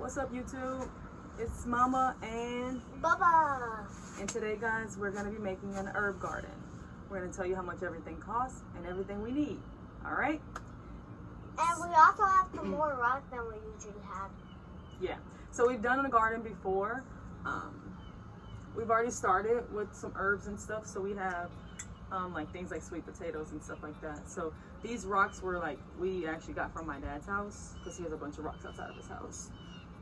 What's up, YouTube? It's Mama and Baba. And today, guys, we're going to be making an herb garden. We're going to tell you how much everything costs and everything we need. All right? And we also have some more rock than we usually have. Yeah. So we've done a garden before. We've already started with some herbs and stuff. So we have like things like sweet potatoes and stuff like that. So these rocks were like, we actually got from my dad's house because he has a bunch of rocks outside of his house.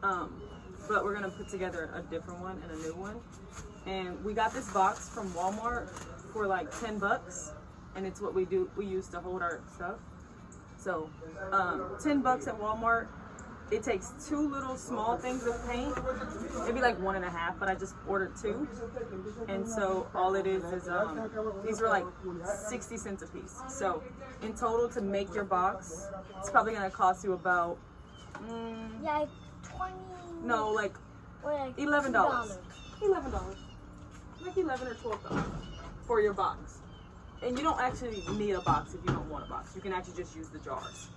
But we're gonna put together a different one and a new one. And we got this box from Walmart for like 10 bucks. And it's what we use to hold our stuff. So 10 bucks at Walmart. It takes 2 little small things of paint. It'd be like 1.5, but I just ordered 2. And so all it is these were like 60 cents a piece. So in total to make your box, it's probably gonna cost you about, Yeah, like 20. no, like Like $11. $11. Like $11 or $12 for your box. And you don't actually need a box if you don't want a box. You can actually just use the jars.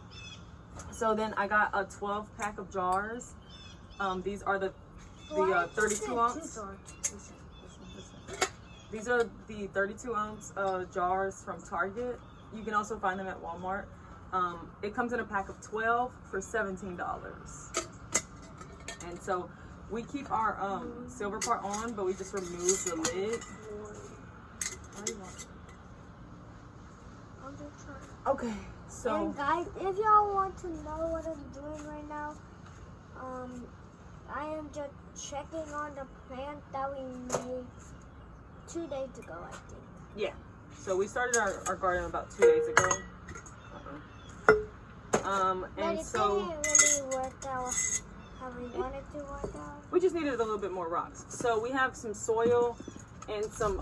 So then I got a 12 pack of jars. These are the 32 ounce. Listen. These are the 32 ounce jars from Target. You can also find them at Walmart. It comes in a pack of 12 for $17. And so we keep our silver part on, but we just remove the lid. Okay, so. And guys, if y'all want to know what I'm doing right now, I am just checking on the plant that we made 2 days ago, I think. Yeah, so we started our garden about 2 days ago. But And it so didn't really work out how we wanted to work out. we just needed a little bit more rocks. So we have some soil and some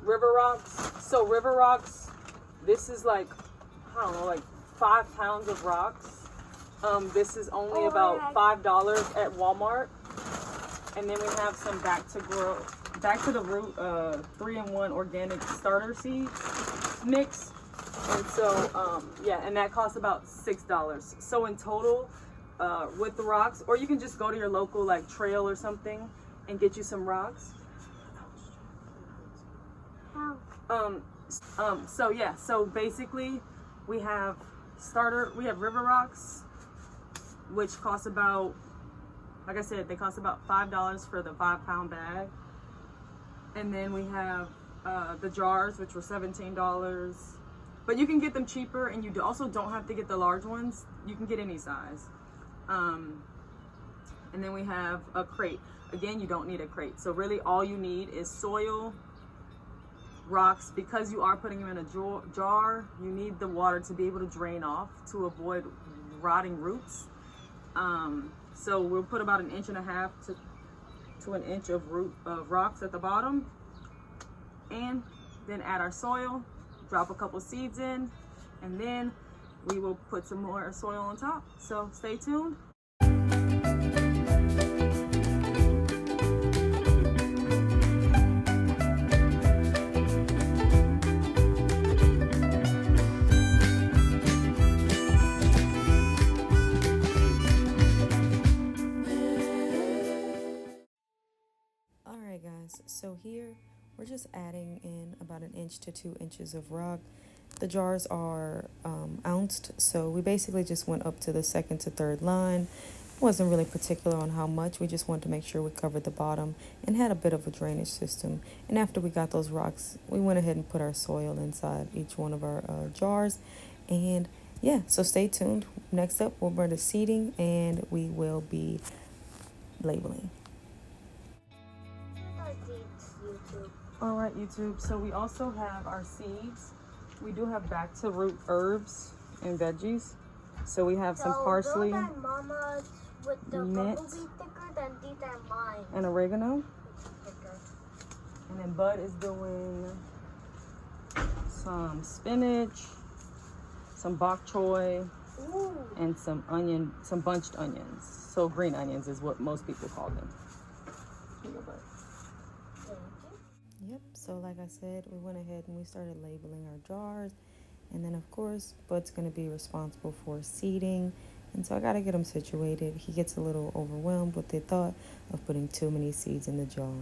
river rocks. So river rocks, this is like, I don't know, like 5 pounds of rocks. This is only about $5 at Walmart. And then we have some back to the root 3-in-1 organic starter seed mix. And so yeah, and that costs about $6. So in total, with the rocks, or you can just go to your local like trail or something and get you some rocks. So yeah, so basically we have river rocks, which cost about, like I said, they cost about $5 for the 5-pound bag. And then we have the jars, which were $17. But you can get them cheaper, and you also don't have to get the large ones. You can get any size. And then we have a crate. Again, you don't need a crate. So really all you need is soil, rocks. Because you are putting them in a jar, you need the water to be able to drain off to avoid rotting roots. So we'll put about 1.5 inches to 1 inch of rocks at the bottom, and then add our soil, drop a couple seeds in, and then we will put some more soil on top. So stay tuned. Alright guys, so here we're just adding in about 1 inch to 2 inches of rock. The jars are ounced, so we basically just went up to the 2nd to 3rd line. Wasn't really particular on how much, we just wanted to make sure we covered the bottom and had a bit of a drainage system. And after we got those rocks, we went ahead and put our soil inside each one of our jars. And yeah, so stay tuned. Next up, we'll burn the seeding and we will be labeling. All right, YouTube. So we also have our seeds. We do have back to root herbs and veggies. So we have some parsley, Those are Mama's with the mint, bumblebee stickers, and these are mine. and oregano. Stickers. And then Bud is doing some spinach, some bok choy, Ooh. and some bunched onions. So green onions is what most people call them. Here you go, Bud. Yep, so like I said, we went ahead and we started labeling our jars. And then of course, Bud's going to be responsible for seeding And so I got to get him situated. He gets a little overwhelmed with the thought of putting too many seeds in the jar.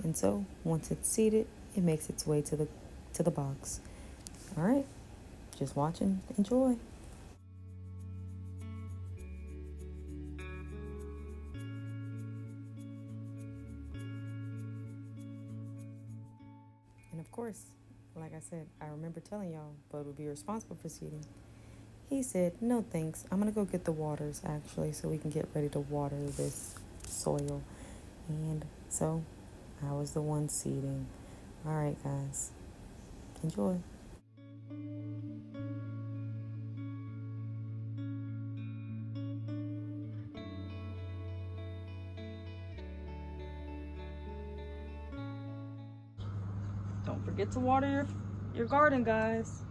And so once it's seeded, it makes its way to the box. All right, just watch and enjoy. And of course, like I said, I remember telling y'all Bud would be responsible for seeding. He said, no thanks, I'm gonna go get the waters actually so we can get ready to water this soil. And so I was the one seeding. All right, guys, enjoy. Don't forget to water your garden, guys.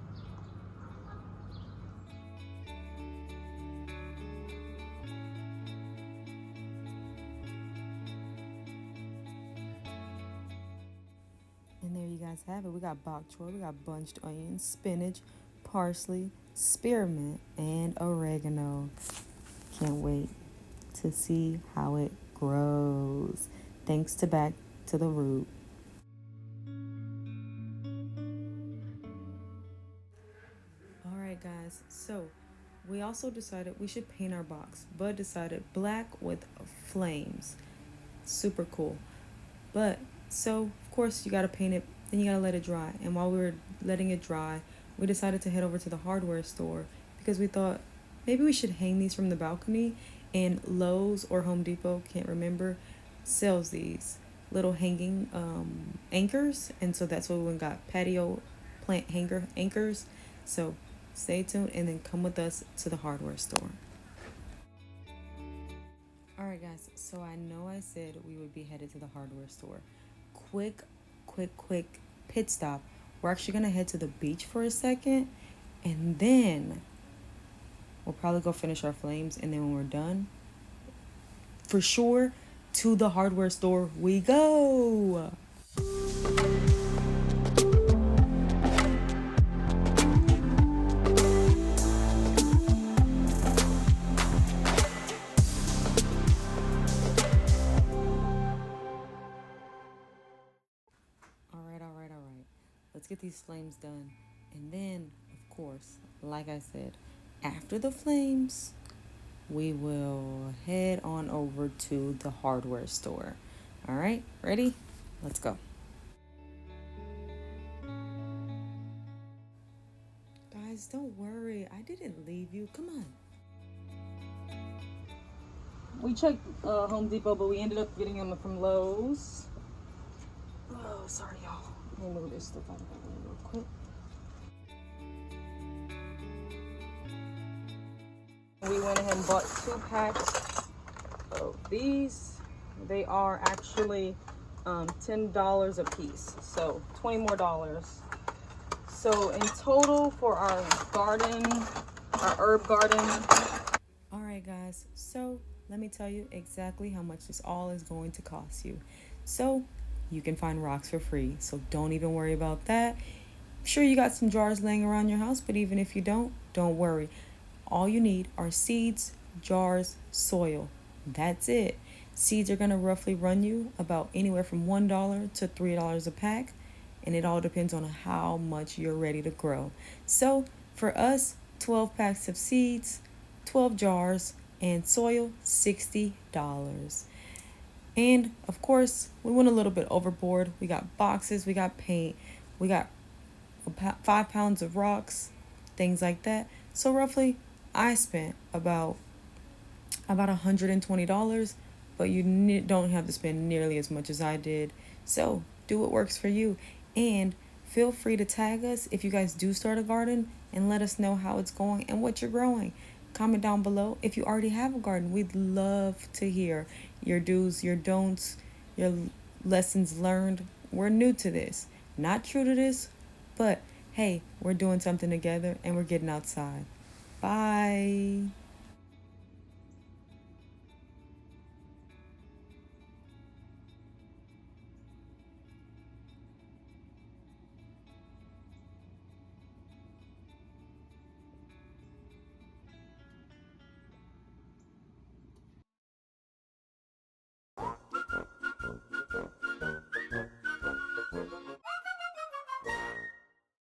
And there you guys have it. We got bok choy, we got bunched onions, spinach, parsley, spearmint, and oregano. Can't wait to see how it grows. Thanks to Back to the Root. All right, guys. So we also decided we should paint our box. Bud decided black with flames. Super cool. But so of course you gotta paint it, then you gotta let it dry. And while we were letting it dry, we decided to head over to the hardware store because we thought maybe we should hang these from the balcony. And Lowe's or Home Depot, can't remember, sells these little hanging anchors. And so that's what we went and got, patio plant hanger anchors. So stay tuned and then come with us to the hardware store. All right, guys, so I know I said we would be headed to the hardware store. Quick pit stop. We're actually going to head to the beach for a second, and then we'll probably go finish our flames, and then when we're done, for sure, to the hardware store we go. Let's get these flames done. And then, of course, like I said, after the flames, we will head on over to the hardware store. All right, ready? Let's go. Guys, don't worry. I didn't leave you. Come on. We checked Home Depot, but we ended up getting them from Lowe's. Oh, sorry, y'all. Let me move this stuff out of the way real quick. We went ahead and bought 2 packs of these. They are actually $10 a piece, so $20 more. So in total for our garden, our herb garden. All right, guys. So let me tell you exactly how much this all is going to cost you. So you can find rocks for free, so don't even worry about that. I'm sure you got some jars laying around your house, but even if you don't worry. All you need are seeds, jars, soil. That's it. Seeds are going to roughly run you about anywhere from $1 to $3 a pack, and it all depends on how much you're ready to grow. So for us, 12 packs of seeds, 12 jars, and soil, $60. And of course, we went a little bit overboard. We got boxes, we got paint, we got 5 pounds of rocks, things like that. So roughly, I spent about $120, but you don't have to spend nearly as much as I did. So do what works for you. And feel free to tag us if you guys do start a garden and let us know how it's going and what you're growing. Comment down below if you already have a garden. We'd love to hear your do's, your don'ts, your lessons learned. We're new to this, not true to this, but hey, we're doing something together and we're getting outside. Bye.